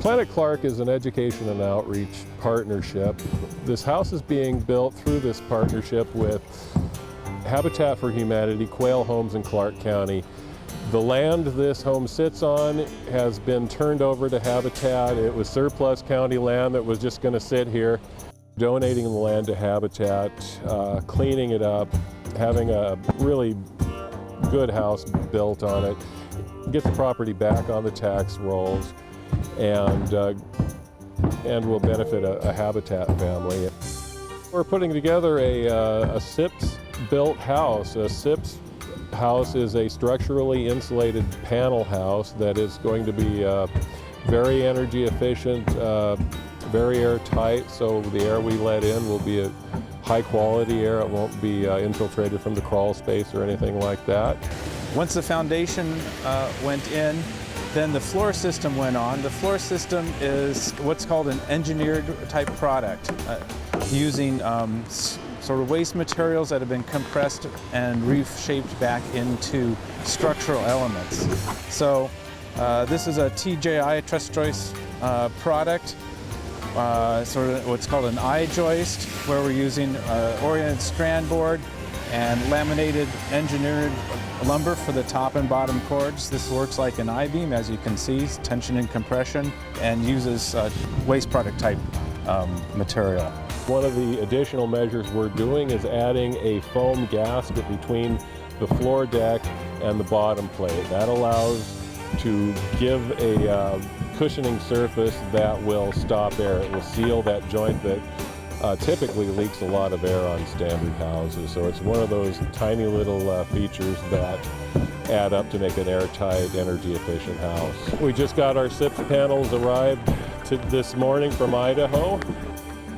Planet Clark is an education and outreach partnership. This house is being built through this partnership with Habitat for Humanity, Quail Homes in Clark County. The land this home sits on has been turned over to Habitat. It was surplus county land that was just going to sit here. Donating the land to Habitat, cleaning it up, having a really good house built on it, get the property back on the tax rolls, and will benefit a Habitat family. We're putting together a SIPS built house. A SIPS house is a structurally insulated panel house that is going to be very energy efficient, very airtight, so the air we let in will be a high quality air. It won't be infiltrated from the crawl space or anything like that. Once the foundation went in, then the floor system went on. The floor system is what's called an engineered type product, using sort of waste materials that have been compressed and reshaped back into structural elements. So this is a TJI truss joist product, sort of what's called an I-joist, where we're using oriented strand board and laminated engineered lumber for the top and bottom chords. This works like an I-beam, as you can see, tension and compression, and uses waste product type material. One of the additional measures we're doing is adding a foam gasket between the floor deck and the bottom plate. That allows to give a cushioning surface that will stop air. It will seal that joint that typically leaks a lot of air on standard houses. So it's one of those tiny little features that add up to make an airtight, energy efficient house. We just got our SIPS panels arrived this morning from Idaho.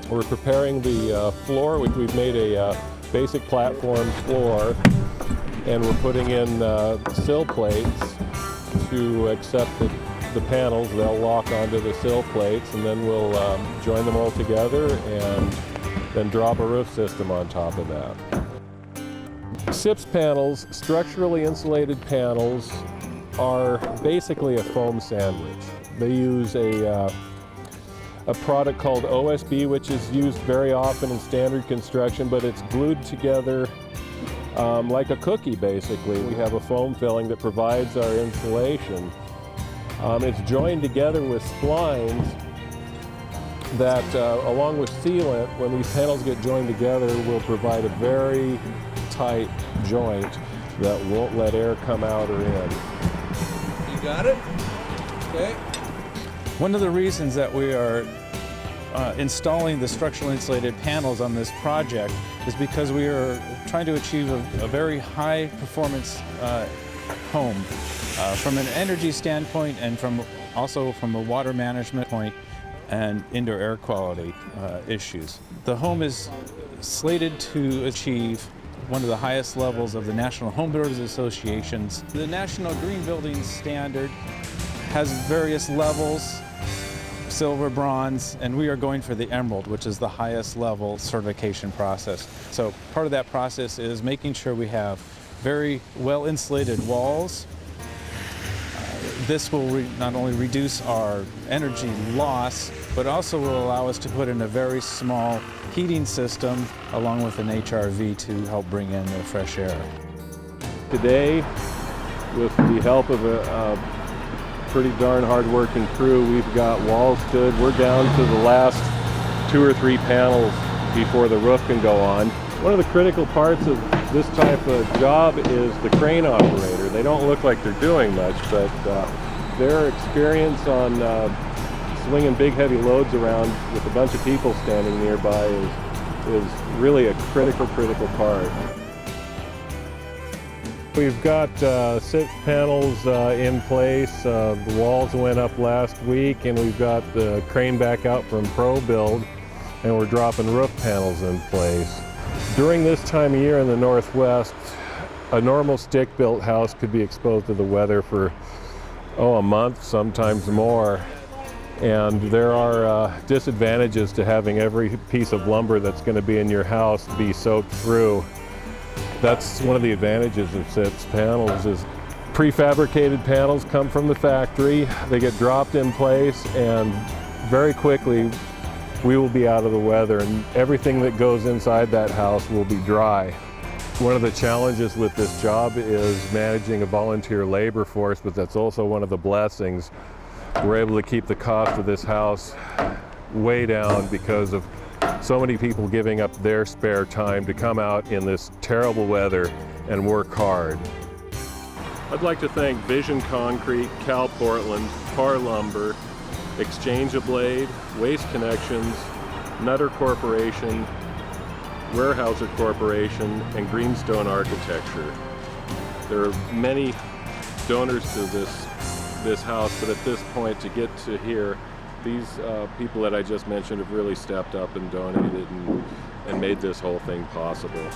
We're preparing the floor. We've made a basic platform floor, and we're putting in sill plates to accept the panels. They'll lock onto the sill plates, and then we'll join them all together and then drop a roof system on top of that. SIPS panels, structurally insulated panels, are basically a foam sandwich. They use a product called OSB, which is used very often in standard construction, but it's glued together like a cookie, basically. We have a foam filling that provides our insulation. It's joined together with splines that, along with sealant, when these panels get joined together, will provide a very tight joint that won't let air come out or in. You got it? Okay. One of the reasons that we are installing the structurally insulated panels on this project is because we are trying to achieve a very high performance home from an energy standpoint, and also from a water management point and indoor air quality issues. The home is slated to achieve one of the highest levels of the National Home Builders Association's. The National Green Building Standard has various levels: silver, bronze, and we are going for the emerald, which is the highest level certification process. So part of that process is making sure we have very well insulated walls. This will not only reduce our energy loss, but also will allow us to put in a very small heating system along with an HRV to help bring in the fresh air. Today, with the help of a pretty darn hard-working crew, we've got walls stood. We're down to the last 2 or 3 panels before the roof can go on. One of the critical parts of this type of job is the crane operator. They don't look like they're doing much, but their experience on swinging big heavy loads around with a bunch of people standing nearby is really a critical part. We've got SIPS panels in place. The walls went up last week, and we've got the crane back out from ProBuild, and we're dropping roof panels in place. During this time of year in the Northwest, a normal stick-built house could be exposed to the weather for a month, sometimes more. And there are disadvantages to having every piece of lumber that's going to be in your house be soaked through. That's one of the advantages of SIPS panels, is prefabricated panels come from the factory. They get dropped in place, and very quickly we will be out of the weather, and everything that goes inside that house will be dry. One of the challenges with this job is managing a volunteer labor force, but that's also one of the blessings. We're able to keep the cost of this house way down because of so many people giving up their spare time to come out in this terrible weather and work hard. I'd like to thank Vision Concrete, Cal Portland, Par Lumber, Exchange-A-Blade, Waste Connections, Nutter Corporation, Weyerhaeuser Corporation, and Greenstone Architecture. There are many donors to this house, but at this point, to get to here, these people that I just mentioned have really stepped up and donated and made this whole thing possible.